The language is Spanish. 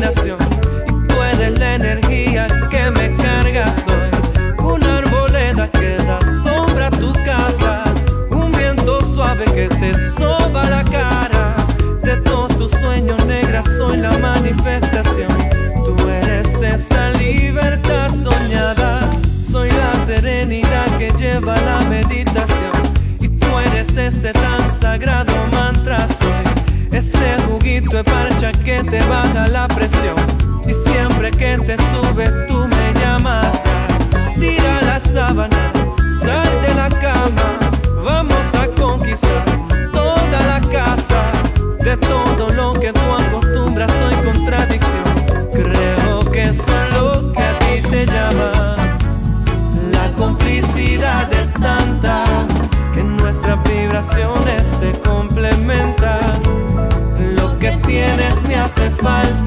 inspiración y tú eres la energía que me carga. Soy una arboleda que da sombra a tu casa, un viento suave que te soba la cara. De todos tus sueños, negra, soy la manifestación. Tú eres esa libertad soñada, soy la serenidad que lleva la meditación. Y tú eres ese tan sagrado mantra, soy ese juguito de parcha que te baja la presión. Y siempre que te subes tú me llamas. Tira la sábana, sal de la cama, vamos a conquistar toda la casa. De todo lo que tú acostumbras soy contradicción. Creo que eso es lo que a ti te llama. La complicidad es tanta que nuestras vibraciones se complementan. Lo que tienes me hace falta.